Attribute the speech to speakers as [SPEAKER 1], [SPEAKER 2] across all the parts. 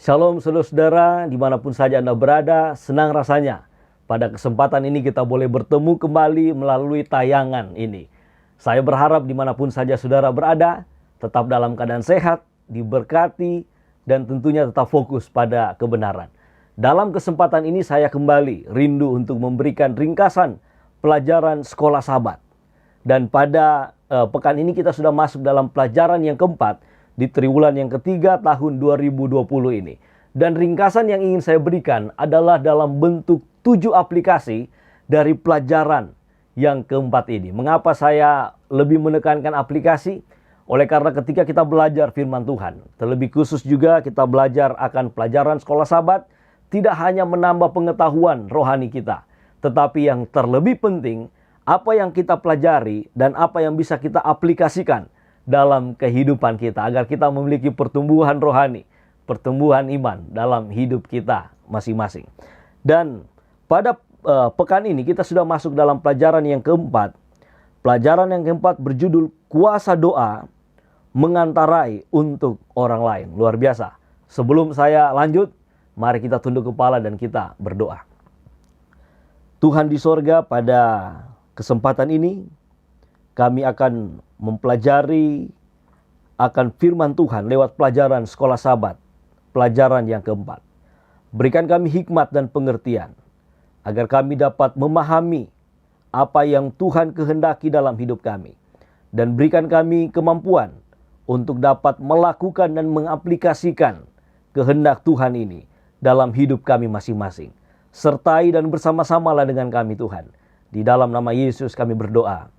[SPEAKER 1] Shalom saudara-saudara, dimanapun saja Anda berada, senang rasanya. Pada kesempatan ini kita boleh bertemu kembali melalui tayangan ini. Saya berharap dimanapun saja saudara berada, tetap dalam keadaan sehat, diberkati, dan tentunya tetap fokus pada kebenaran. Dalam kesempatan ini saya kembali rindu untuk memberikan ringkasan pelajaran sekolah Sabat. Dan pada pekan ini kita sudah masuk dalam pelajaran yang keempat, di triwulan yang ketiga tahun 2020 ini. Dan ringkasan yang ingin saya berikan adalah dalam bentuk 7 aplikasi dari pelajaran yang keempat ini. Mengapa saya lebih menekankan aplikasi? Oleh karena ketika kita belajar firman Tuhan, terlebih khusus juga kita belajar akan pelajaran sekolah Sabat, tidak hanya menambah pengetahuan rohani kita, tetapi yang terlebih penting, apa yang kita pelajari dan apa yang bisa kita aplikasikan dalam kehidupan kita, agar kita memiliki pertumbuhan rohani, pertumbuhan iman dalam hidup kita masing-masing. Dan pada pekan ini kita sudah masuk dalam pelajaran yang keempat. Pelajaran yang keempat berjudul kuasa doa mengantarai untuk orang lain. Luar biasa. Sebelum saya lanjut, mari kita tunduk kepala dan kita berdoa. Tuhan di sorga, pada kesempatan ini kami akan mempelajari akan firman Tuhan lewat pelajaran sekolah Sabat, pelajaran yang keempat. Berikan kami hikmat dan pengertian, agar kami dapat memahami apa yang Tuhan kehendaki dalam hidup kami. Dan berikan kami kemampuan untuk dapat melakukan dan mengaplikasikan kehendak Tuhan ini dalam hidup kami masing-masing. Sertai dan bersama-samalah dengan kami Tuhan. Di dalam nama Yesus kami berdoa.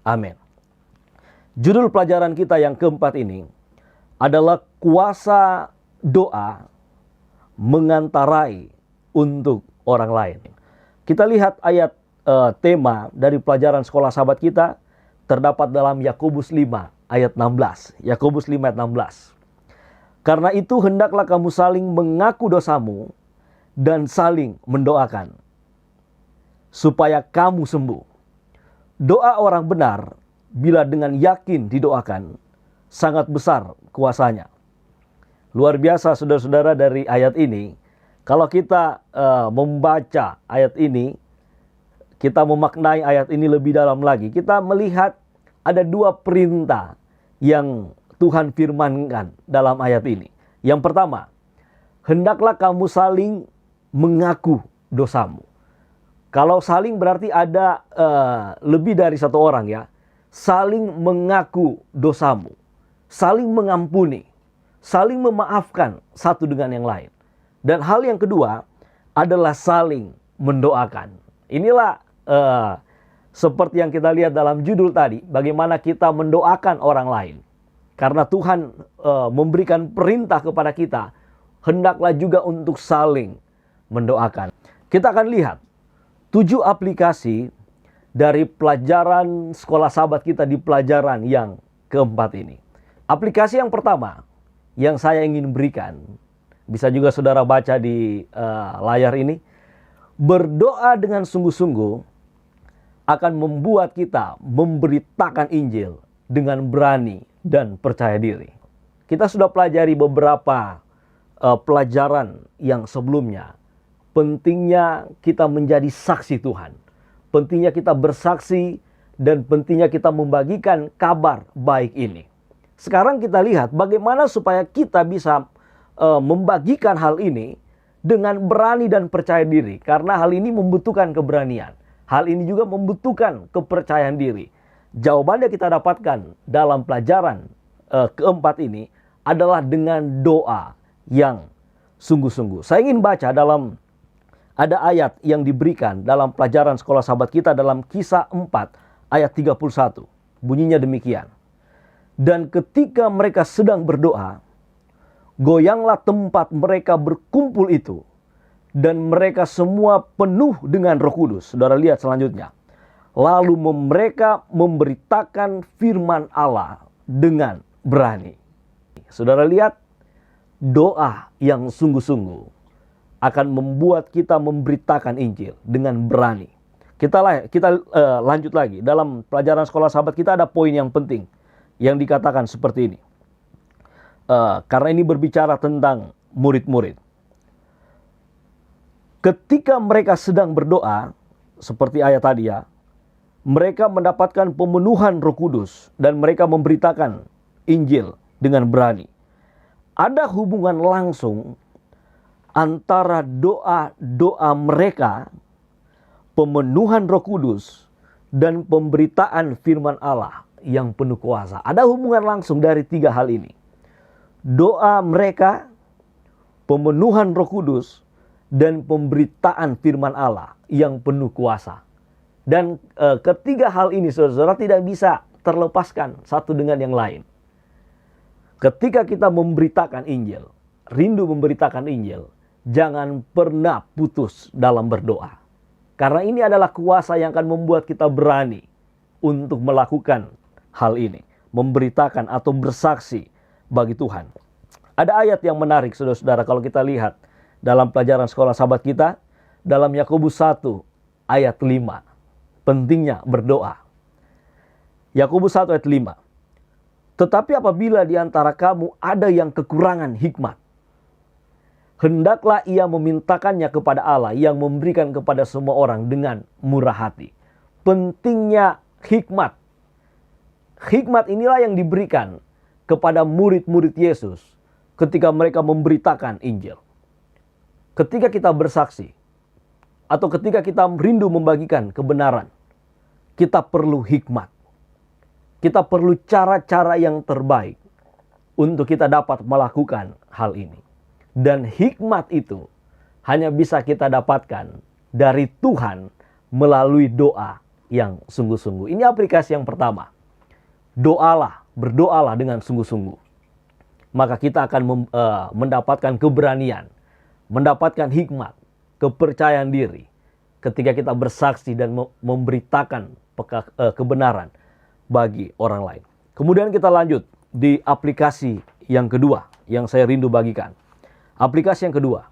[SPEAKER 1] Amin. Judul pelajaran kita yang keempat ini adalah kuasa doa mengantarai untuk orang lain. Kita lihat ayat tema dari pelajaran sekolah Sabat kita terdapat dalam Yakobus 5 ayat 16. Yakobus 5 ayat 16. Karena itu hendaklah kamu saling mengaku dosamu dan saling mendoakan supaya kamu sembuh. Doa orang benar, bila dengan yakin didoakan, sangat besar kuasanya. Luar biasa saudara-saudara dari ayat ini. Kalau kita membaca ayat ini, kita memaknai ayat ini lebih dalam lagi. Kita melihat ada 2 perintah yang Tuhan firmankan dalam ayat ini. Yang pertama, hendaklah kamu saling mengaku dosamu. Kalau saling berarti ada lebih dari satu orang ya. Saling mengaku dosamu. Saling mengampuni. Saling memaafkan satu dengan yang lain. Dan hal yang kedua adalah saling mendoakan. Inilah seperti yang kita lihat dalam judul tadi. Bagaimana kita mendoakan orang lain. Karena Tuhan memberikan perintah kepada kita. Hendaklah juga untuk saling mendoakan. Kita akan lihat 7 aplikasi dari pelajaran sekolah Sabat kita di pelajaran yang keempat ini. Aplikasi yang pertama yang saya ingin berikan, bisa juga saudara baca di layar ini. Berdoa dengan sungguh-sungguh akan membuat kita memberitakan Injil dengan berani dan percaya diri. Kita sudah pelajari beberapa pelajaran yang sebelumnya. Pentingnya kita menjadi saksi Tuhan. Pentingnya kita bersaksi dan pentingnya kita membagikan kabar baik ini. Sekarang kita lihat bagaimana supaya kita bisa membagikan hal ini dengan berani dan percaya diri. Karena hal ini membutuhkan keberanian. Hal ini juga membutuhkan kepercayaan diri. Jawabannya kita dapatkan dalam pelajaran keempat ini adalah dengan doa yang sungguh-sungguh. Saya ingin baca ada ayat yang diberikan dalam pelajaran sekolah Sabat kita dalam Kisah 4 ayat 31. Bunyinya demikian. Dan ketika mereka sedang berdoa, goyanglah tempat mereka berkumpul itu. Dan mereka semua penuh dengan Roh Kudus. Saudara lihat selanjutnya. Lalu mereka memberitakan firman Allah dengan berani. Saudara lihat, doa yang sungguh-sungguh akan membuat kita memberitakan Injil dengan berani. Kita lanjut lagi. Dalam pelajaran sekolah Sabat kita ada poin yang penting yang dikatakan seperti ini. Karena ini berbicara tentang murid-murid. Ketika mereka sedang berdoa, seperti ayat tadi ya, mereka mendapatkan pemenuhan Roh Kudus dan mereka memberitakan Injil dengan berani. Ada hubungan langsung antara doa-doa mereka, pemenuhan Roh Kudus, dan pemberitaan firman Allah yang penuh kuasa. Ada hubungan langsung dari tiga hal ini. Doa mereka, pemenuhan Roh Kudus, dan pemberitaan firman Allah yang penuh kuasa. Dan ketiga hal ini saudara-saudara tidak bisa terlepaskan satu dengan yang lain. Ketika kita memberitakan Injil, rindu memberitakan Injil, jangan pernah putus dalam berdoa. Karena ini adalah kuasa yang akan membuat kita berani untuk melakukan hal ini. Memberitakan atau bersaksi bagi Tuhan. Ada ayat yang menarik saudara-saudara kalau kita lihat dalam pelajaran sekolah sahabat kita, dalam Yakobus 1 ayat 5. Pentingnya berdoa. Yakobus 1 ayat 5. Tetapi apabila di antara kamu ada yang kekurangan hikmat, hendaklah ia memintakannya kepada Allah yang memberikan kepada semua orang dengan murah hati. Pentingnya hikmat. Hikmat inilah yang diberikan kepada murid-murid Yesus ketika mereka memberitakan Injil. Ketika kita bersaksi, atau ketika kita rindu membagikan kebenaran, kita perlu hikmat. Kita perlu cara-cara yang terbaik untuk kita dapat melakukan hal ini. Dan hikmat itu hanya bisa kita dapatkan dari Tuhan melalui doa yang sungguh-sungguh. Ini aplikasi yang pertama. Doalah, berdoalah dengan sungguh-sungguh. Maka kita akan mendapatkan keberanian, mendapatkan hikmat, kepercayaan diri ketika kita bersaksi dan memberitakan kebenaran bagi orang lain. Kemudian kita lanjut di aplikasi yang kedua yang saya rindu bagikan. Aplikasi yang kedua.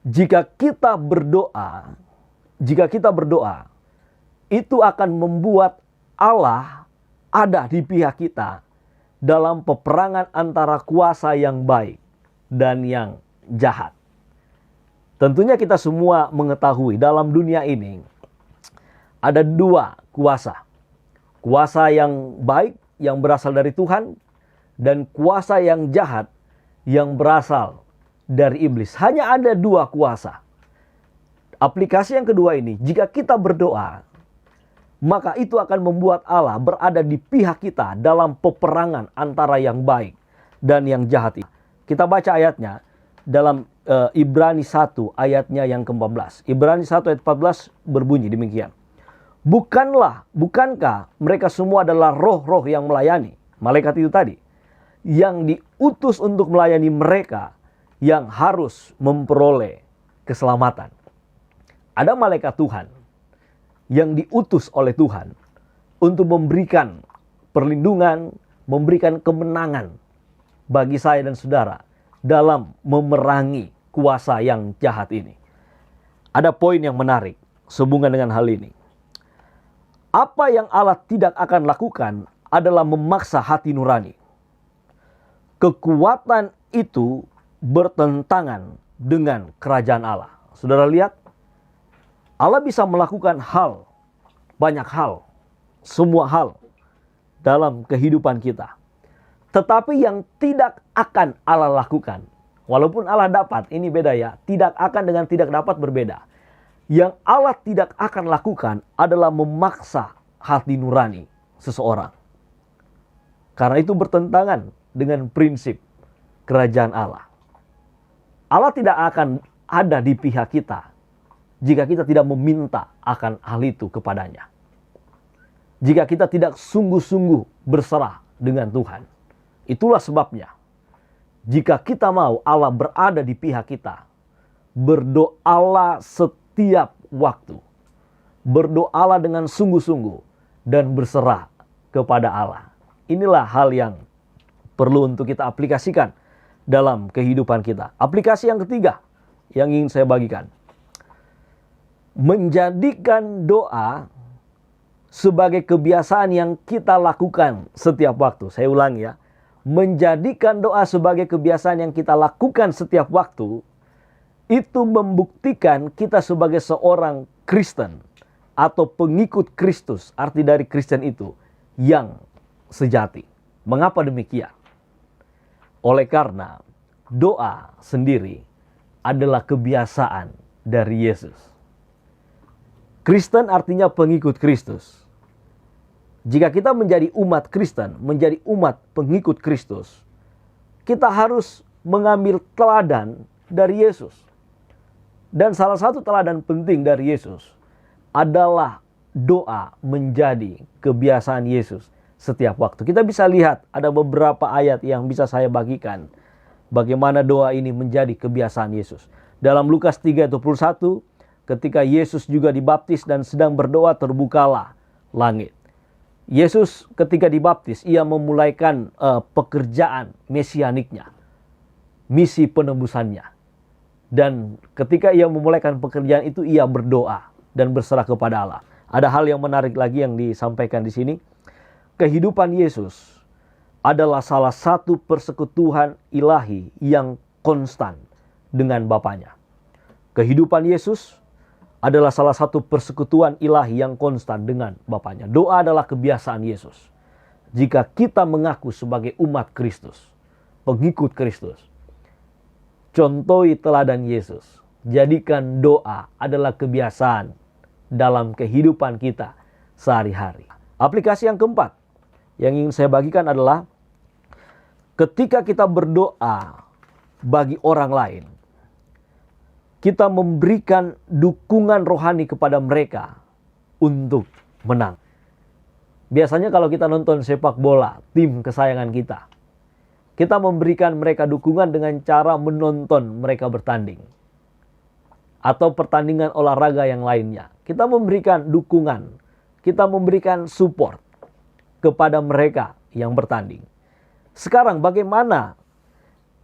[SPEAKER 1] Jika kita berdoa, itu akan membuat Allah ada di pihak kita dalam peperangan antara kuasa yang baik dan yang jahat. Tentunya kita semua mengetahui dalam dunia ini ada dua kuasa. Kuasa yang baik yang berasal dari Tuhan dan kuasa yang jahat yang berasal dari iblis. Hanya ada dua kuasa. Aplikasi yang kedua ini, jika kita berdoa, maka itu akan membuat Allah berada di pihak kita dalam peperangan antara yang baik dan yang jahat. Kita baca ayatnya dalam Ibrani 1 ayatnya yang ke-14. Ibrani 1 ayat 14 berbunyi demikian. Bukankah mereka semua adalah roh-roh yang melayani, malaikat itu tadi, yang diutus untuk melayani mereka yang harus memperoleh keselamatan. Ada malaikat Tuhan yang diutus oleh Tuhan untuk memberikan perlindungan, memberikan kemenangan bagi saya dan saudara dalam memerangi kuasa yang jahat ini. Ada poin yang menarik sehubungan dengan hal ini. Apa yang Allah tidak akan lakukan adalah memaksa hati nurani. Kekuatan itu bertentangan dengan kerajaan Allah. Saudara lihat, Allah bisa melakukan banyak hal, semua hal dalam kehidupan kita. Tetapi yang tidak akan Allah lakukan, walaupun Allah dapat, ini beda ya, tidak akan dengan tidak dapat berbeda. Yang Allah tidak akan lakukan adalah memaksa hati nurani seseorang. Karena itu bertentangan dengan prinsip kerajaan Allah. Allah tidak akan ada di pihak kita jika kita tidak meminta akan hal itu kepadanya. Jika kita tidak sungguh-sungguh berserah dengan Tuhan. Itulah sebabnya, jika kita mau Allah berada di pihak kita, berdoalah setiap waktu. Berdoalah dengan sungguh-sungguh dan berserah kepada Allah. Inilah hal yang perlu untuk kita aplikasikan dalam kehidupan kita. Aplikasi yang ketiga yang ingin saya bagikan. Menjadikan doa sebagai kebiasaan yang kita lakukan setiap waktu. Saya ulangi ya. menjadikan doa sebagai kebiasaan yang kita lakukan setiap waktu, itu membuktikan kita sebagai seorang Kristen atau pengikut Kristus. Arti dari Kristen itu yang sejati. Mengapa demikian? Oleh karena doa sendiri adalah kebiasaan dari Yesus. Kristen artinya pengikut Kristus. Jika kita menjadi umat Kristen, menjadi umat pengikut Kristus, kita harus mengambil teladan dari Yesus. Dan salah satu teladan penting dari Yesus adalah doa menjadi kebiasaan Yesus setiap waktu. Kita bisa lihat ada beberapa ayat yang bisa saya bagikan bagaimana doa ini menjadi kebiasaan Yesus. Dalam Lukas 3:21, ketika Yesus juga dibaptis dan sedang berdoa, terbukalah langit. Yesus ketika dibaptis, ia memulaikan pekerjaan mesianiknya, misi penebusannya. Dan ketika ia memulaikan pekerjaan itu, ia berdoa dan berserah kepada Allah. Ada hal yang menarik lagi yang disampaikan di sini. Kehidupan Yesus adalah salah satu persekutuan ilahi yang konstan dengan Bapanya. Kehidupan Yesus adalah salah satu persekutuan ilahi yang konstan dengan Bapanya. Doa adalah kebiasaan Yesus. Jika kita mengaku sebagai umat Kristus, pengikut Kristus, contohi teladan Yesus. Jadikan doa adalah kebiasaan dalam kehidupan kita sehari-hari. Aplikasi yang keempat yang ingin saya bagikan adalah ketika kita berdoa bagi orang lain, kita memberikan dukungan rohani kepada mereka untuk menang. Biasanya kalau kita nonton sepak bola, tim kesayangan kita memberikan mereka dukungan dengan cara menonton mereka bertanding. Atau pertandingan olahraga yang lainnya. Kita memberikan dukungan, kita memberikan support kepada mereka yang bertanding. Sekarang bagaimana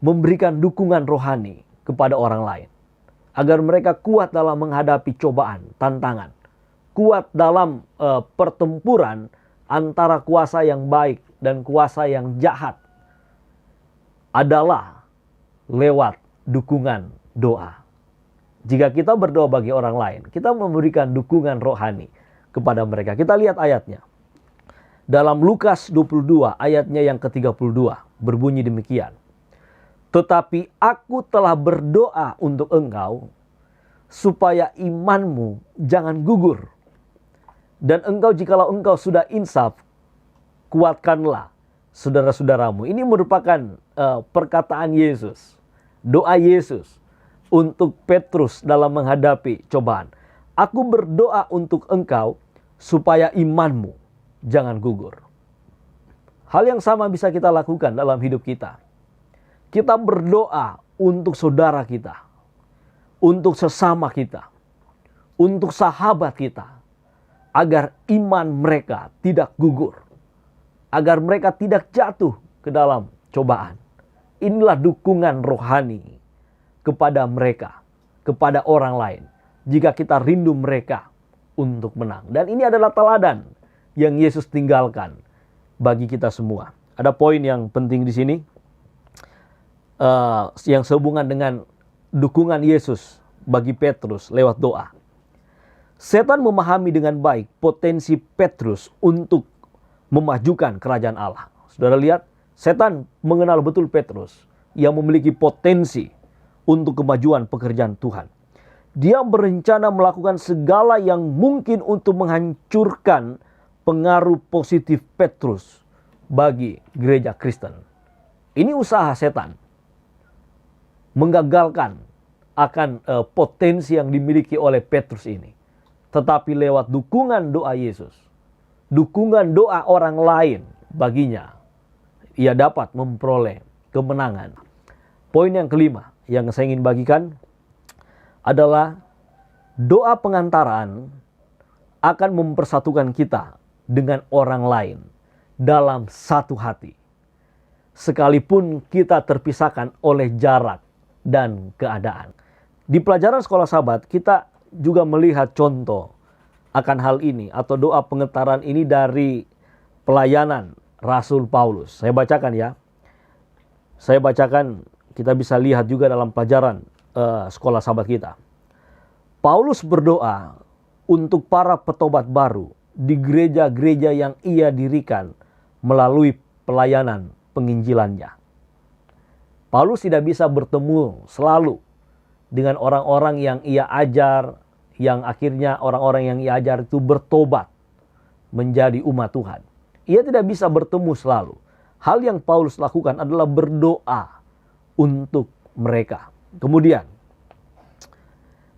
[SPEAKER 1] memberikan dukungan rohani kepada orang lain? Agar mereka kuat dalam menghadapi cobaan, tantangan. Kuat dalam pertempuran antara kuasa yang baik dan kuasa yang jahat. Adalah lewat dukungan doa. Jika kita berdoa bagi orang lain, kita memberikan dukungan rohani kepada mereka. Kita lihat ayatnya. Dalam Lukas 22 ayatnya yang ke-32 berbunyi demikian. Tetapi aku telah berdoa untuk engkau, supaya imanmu jangan gugur. Dan engkau jikalau engkau sudah insaf, kuatkanlah saudara-saudaramu. Ini merupakan perkataan Yesus. Doa Yesus untuk Petrus dalam menghadapi cobaan. Aku berdoa untuk engkau, supaya imanmu jangan gugur. Hal yang sama bisa kita lakukan dalam hidup kita. Kita berdoa untuk saudara kita, untuk sesama kita, untuk sahabat kita, agar iman mereka tidak gugur, agar mereka tidak jatuh ke dalam cobaan. Inilah dukungan rohani kepada mereka, kepada orang lain, jika kita rindu mereka untuk menang. Dan ini adalah teladan yang Yesus tinggalkan bagi kita semua. Ada poin yang penting di sini, yang sehubungan dengan dukungan Yesus bagi Petrus lewat doa. Setan memahami dengan baik potensi Petrus untuk memajukan kerajaan Allah. Saudara lihat, setan mengenal betul Petrus yang memiliki potensi untuk kemajuan pekerjaan Tuhan. Dia berencana melakukan segala yang mungkin untuk menghancurkan pengaruh positif Petrus bagi gereja Kristen. Ini usaha setan menggagalkan akan potensi yang dimiliki oleh Petrus ini. Tetapi lewat dukungan doa Yesus, dukungan doa orang lain baginya, ia dapat memperoleh kemenangan. Poin yang kelima yang saya ingin bagikan adalah doa pengantaran akan mempersatukan kita dengan orang lain dalam satu hati. Sekalipun kita terpisahkan oleh jarak dan keadaan. Di pelajaran sekolah sahabat, kita juga melihat contoh akan hal ini atau doa pengantaran ini dari pelayanan Rasul Paulus. Saya bacakan ya. Saya bacakan, kita bisa lihat juga dalam pelajaran sekolah sahabat kita. Paulus berdoa untuk para petobat baru di gereja-gereja yang ia dirikan melalui pelayanan penginjilannya. Paulus tidak bisa bertemu selalu dengan orang-orang yang ia ajar, yang akhirnya orang-orang yang ia ajar itu bertobat menjadi umat Tuhan. Ia tidak bisa bertemu selalu. Hal yang Paulus lakukan adalah berdoa untuk mereka. Kemudian,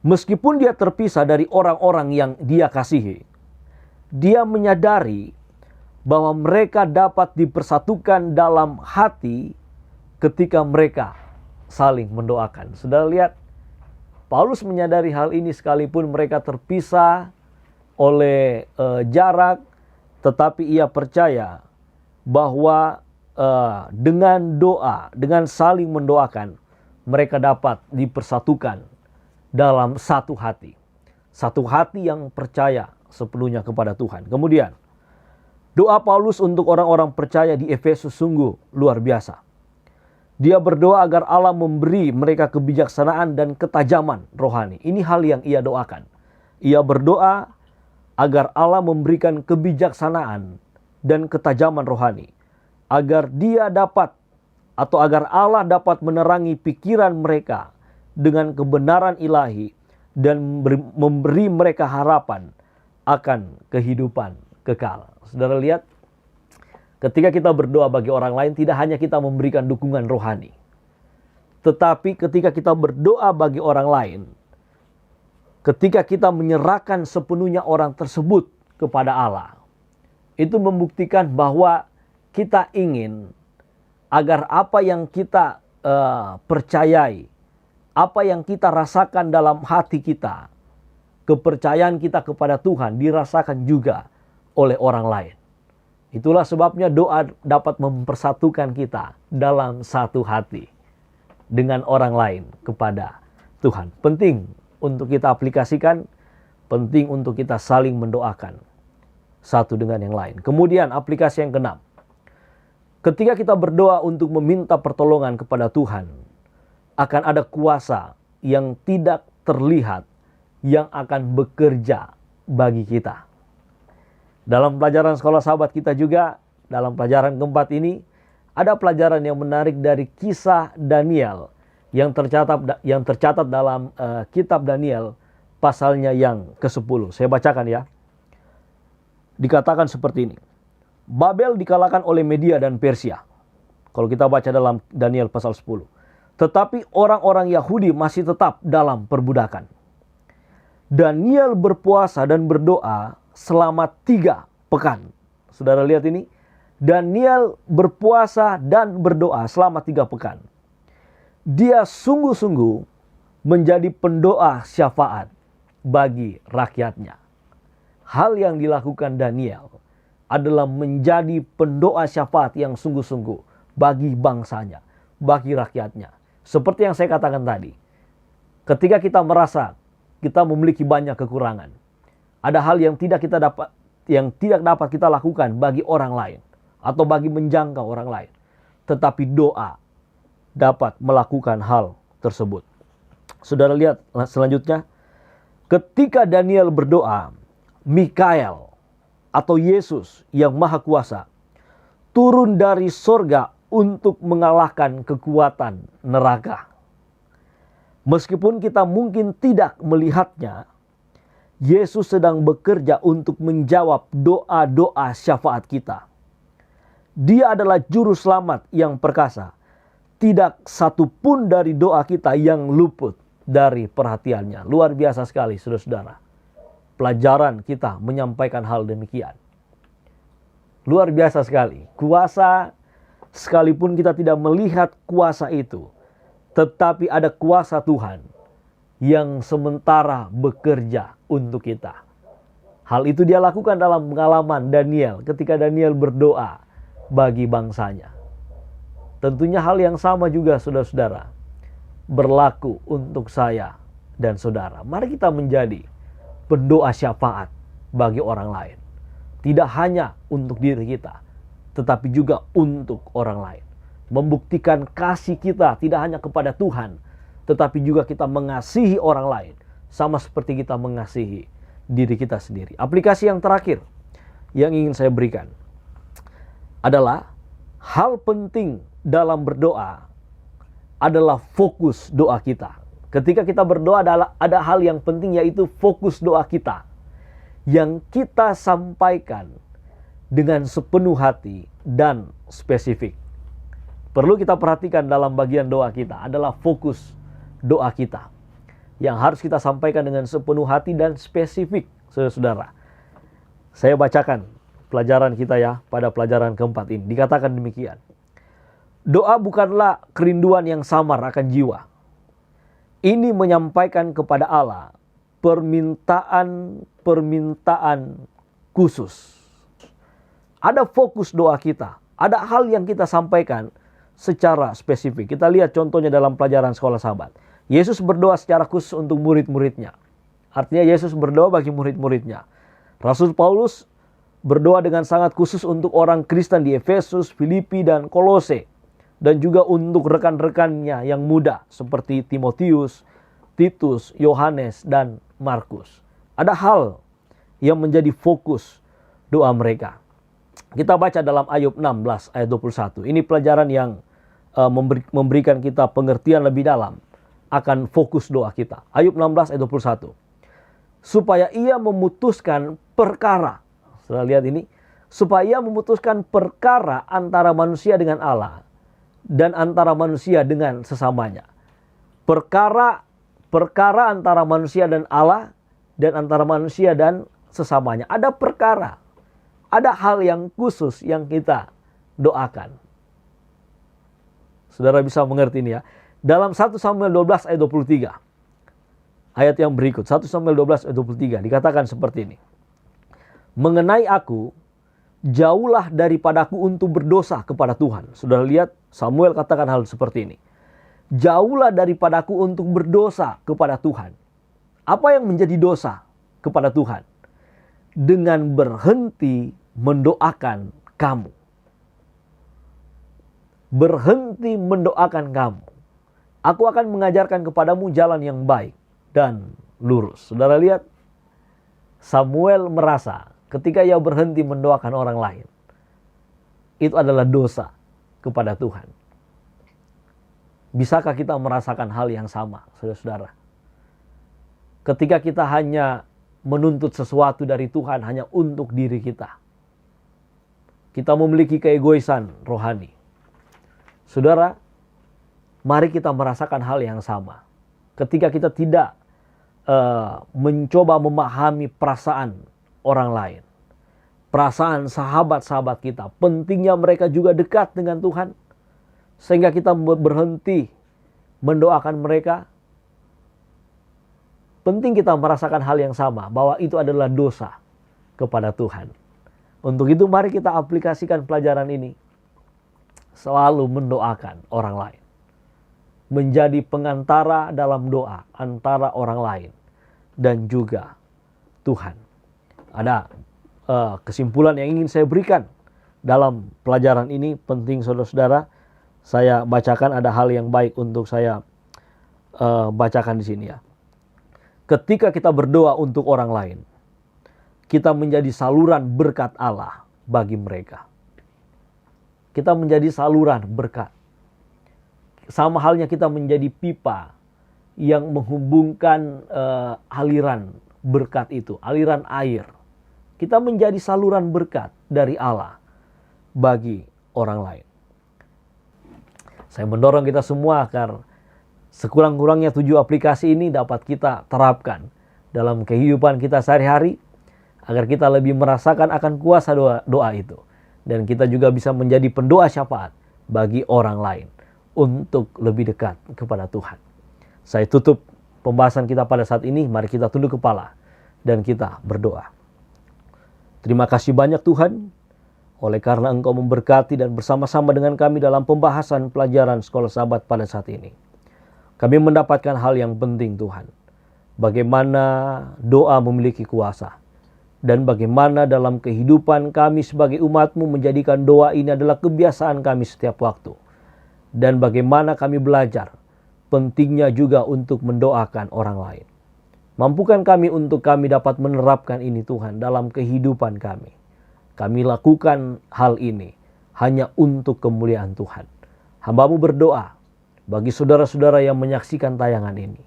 [SPEAKER 1] meskipun dia terpisah dari orang-orang yang dia kasihi, dia menyadari bahwa mereka dapat dipersatukan dalam hati ketika mereka saling mendoakan. Sudah lihat, Paulus menyadari hal ini sekalipun mereka terpisah oleh jarak, tetapi ia percaya bahwa dengan doa, dengan saling mendoakan, mereka dapat dipersatukan dalam satu hati. Satu hati yang percaya sepenuhnya kepada Tuhan. Kemudian, doa Paulus untuk orang-orang percaya di Efesus sungguh luar biasa. Dia berdoa agar Allah memberi mereka kebijaksanaan dan ketajaman rohani. Ini hal yang ia doakan. Ia berdoa agar Allah memberikan kebijaksanaan dan ketajaman rohani, agar dia dapat atau agar Allah dapat menerangi pikiran mereka dengan kebenaran ilahi dan memberi mereka harapan akan kehidupan kekal. Saudara lihat, ketika kita berdoa bagi orang lain, tidak hanya kita memberikan dukungan rohani, tetapi ketika kita berdoa bagi orang lain, ketika kita menyerahkan sepenuhnya orang tersebut kepada Allah, itu membuktikan bahwa kita ingin agar apa yang kita percayai, apa yang kita rasakan dalam hati kita, kepercayaan kita kepada Tuhan dirasakan juga oleh orang lain. Itulah sebabnya doa dapat mempersatukan kita dalam satu hati dengan orang lain kepada Tuhan. Penting untuk kita aplikasikan, penting untuk kita saling mendoakan satu dengan yang lain. Kemudian aplikasi yang keenam. Ketika kita berdoa untuk meminta pertolongan kepada Tuhan, akan ada kuasa yang tidak terlihat yang akan bekerja bagi kita. Dalam pelajaran sekolah sahabat kita juga, dalam pelajaran keempat ini, ada pelajaran yang menarik dari kisah Daniel yang tercatat dalam kitab Daniel pasalnya yang ke-10. Saya bacakan ya. Dikatakan seperti ini. Babel dikalahkan oleh Media dan Persia. Kalau kita baca dalam Daniel pasal 10. Tetapi orang-orang Yahudi masih tetap dalam perbudakan. Daniel berpuasa dan berdoa selama 3 pekan. Saudara lihat ini. Daniel berpuasa dan berdoa selama 3 pekan. Dia sungguh-sungguh menjadi pendoa syafaat bagi rakyatnya. Hal yang dilakukan Daniel adalah menjadi pendoa syafaat yang sungguh-sungguh bagi bangsanya, bagi rakyatnya. Seperti yang saya katakan tadi, ketika kita merasa kita memiliki banyak kekurangan, ada hal yang tidak dapat kita lakukan bagi orang lain atau bagi menjangkau orang lain, tetapi doa dapat melakukan hal tersebut. Saudara lihat selanjutnya, ketika Daniel berdoa, Mikael atau Yesus yang Maha Kuasa turun dari sorga untuk mengalahkan kekuatan neraka. Meskipun kita mungkin tidak melihatnya, Yesus sedang bekerja untuk menjawab doa-doa syafaat kita. Dia adalah juru selamat yang perkasa. Tidak satu pun dari doa kita yang luput dari perhatiannya. Luar biasa sekali, saudara-saudara. Pelajaran kita menyampaikan hal demikian. Luar biasa sekali. Kuasa, sekalipun kita tidak melihat kuasa itu, tetapi ada kuasa Tuhan yang sementara bekerja untuk kita. Hal itu dia lakukan dalam pengalaman Daniel ketika Daniel berdoa bagi bangsanya. Tentunya hal yang sama juga, saudara-saudara, berlaku untuk saya dan saudara. Mari kita menjadi pendoa syafaat bagi orang lain. Tidak hanya untuk diri kita, tetapi juga untuk orang lain. membuktikan kasih kita tidak hanya kepada Tuhan, tetapi juga kita mengasihi orang lain, sama seperti kita mengasihi diri kita sendiri. Aplikasi yang terakhir yang ingin saya berikan adalah hal penting dalam berdoa adalah fokus doa kita. Ketika kita berdoa ada hal yang penting, yaitu fokus doa kita yang kita sampaikan dengan sepenuh hati dan spesifik. Perlu kita perhatikan dalam bagian doa kita adalah fokus doa kita yang harus kita sampaikan dengan sepenuh hati dan spesifik, saudara-saudara. Saya bacakan pelajaran kita ya, pada pelajaran keempat ini. Dikatakan demikian. Doa bukanlah kerinduan yang samar akan jiwa. Ini menyampaikan kepada Allah permintaan khusus. Ada fokus doa kita. Ada hal yang kita sampaikan secara spesifik. Kita lihat contohnya dalam pelajaran sekolah sahabat. Yesus berdoa secara khusus untuk murid-muridnya. Artinya Yesus berdoa bagi murid-muridnya. Rasul Paulus berdoa dengan sangat khusus untuk orang Kristen di Efesus, Filipi, dan Kolose. Dan juga untuk rekan-rekannya yang muda seperti Timotius, Titus, Yohanes, dan Markus. Ada hal yang menjadi fokus doa mereka. Kita baca dalam Ayub 16 ayat 21. Ini pelajaran yang memberikan kita pengertian lebih dalam akan fokus doa kita. Ayub 16 ayat 21. Supaya ia memutuskan perkara. Sudah lihat ini. Supaya ia memutuskan perkara antara manusia dengan Allah dan antara manusia dengan sesamanya. Perkara antara manusia dan Allah dan antara manusia dan sesamanya. Ada perkara. Ada hal yang khusus yang kita doakan. Saudara bisa mengerti ini ya. Dalam 1 Samuel 12 ayat 23. Ayat yang berikut. 1 Samuel 12 ayat 23. Dikatakan seperti ini. Mengenai aku, jauhlah daripadaku untuk berdosa kepada Tuhan. Sudah lihat Samuel katakan hal seperti ini. Jauhlah daripadaku untuk berdosa kepada Tuhan. Apa yang menjadi dosa kepada Tuhan? Dengan berhenti mendoakan kamu. Berhenti mendoakan kamu. Aku akan mengajarkan kepadamu jalan yang baik dan lurus. Saudara lihat, Samuel merasa ketika ia berhenti mendoakan orang lain, itu adalah dosa kepada Tuhan. Bisakah kita merasakan hal yang sama, saudara-saudara? Ketika kita hanya menuntut sesuatu dari Tuhan hanya untuk diri kita. Kita memiliki keegoisan rohani. Saudara, mari kita merasakan hal yang sama. Ketika kita tidak mencoba memahami perasaan orang lain. Perasaan sahabat-sahabat kita. Pentingnya mereka juga dekat dengan Tuhan. Sehingga kita berhenti mendoakan mereka. Penting kita merasakan hal yang sama. Bahwa itu adalah dosa kepada Tuhan. Untuk itu mari kita aplikasikan pelajaran ini. Selalu mendoakan orang lain. Menjadi pengantara dalam doa antara orang lain. Dan juga Tuhan. Ada kesimpulan yang ingin saya berikan dalam pelajaran ini. Penting saudara-saudara, saya bacakan, ada hal yang baik untuk saya bacakan di sini ya. Ketika kita berdoa untuk orang lain, kita menjadi saluran berkat Allah bagi mereka. Kita menjadi saluran berkat. Sama halnya kita menjadi pipa yang menghubungkan aliran berkat itu, aliran air. Kita menjadi saluran berkat dari Allah bagi orang lain. Saya mendorong kita semua agar sekurang-kurangnya 7 aplikasi ini dapat kita terapkan dalam kehidupan kita sehari-hari, agar kita lebih merasakan akan kuasa doa itu. Dan kita juga bisa menjadi pendoa syafaat bagi orang lain untuk lebih dekat kepada Tuhan. Saya tutup pembahasan kita pada saat ini. Mari kita tunduk kepala dan kita berdoa. Terima kasih banyak Tuhan, oleh karena Engkau memberkati dan bersama-sama dengan kami dalam pembahasan pelajaran Sekolah Sahabat pada saat ini. Kami mendapatkan hal yang penting Tuhan. Bagaimana doa memiliki kuasa. Dan bagaimana dalam kehidupan kami sebagai umat-Mu menjadikan doa ini adalah kebiasaan kami setiap waktu. dan bagaimana kami belajar pentingnya juga untuk mendoakan orang lain. Mampukan kami untuk kami dapat menerapkan ini Tuhan dalam kehidupan kami. Kami lakukan hal ini hanya untuk kemuliaan Tuhan. Hamba-Mu berdoa bagi saudara-saudara yang menyaksikan tayangan ini.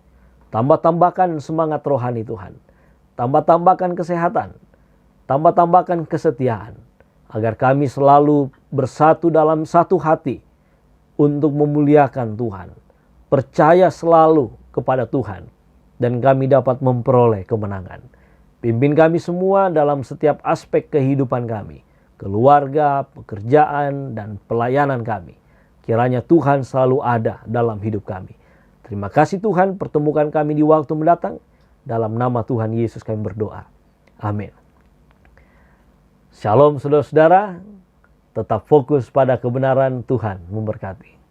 [SPEAKER 1] Tambah-tambahkan semangat rohani Tuhan. Tambah-tambahkan kesehatan. Tambah-tambahkan kesetiaan. Agar kami selalu bersatu dalam satu hati untuk memuliakan Tuhan. Percaya selalu kepada Tuhan. Dan kami dapat memperoleh kemenangan. Pimpin kami semua dalam setiap aspek kehidupan kami. Keluarga, pekerjaan, dan pelayanan kami. Kiranya Tuhan selalu ada dalam hidup kami. Terima kasih Tuhan, pertemukan kami di waktu mendatang. Dalam nama Tuhan Yesus kami berdoa. Amin. Shalom saudara-saudara. Tetap fokus pada kebenaran. Tuhan memberkati.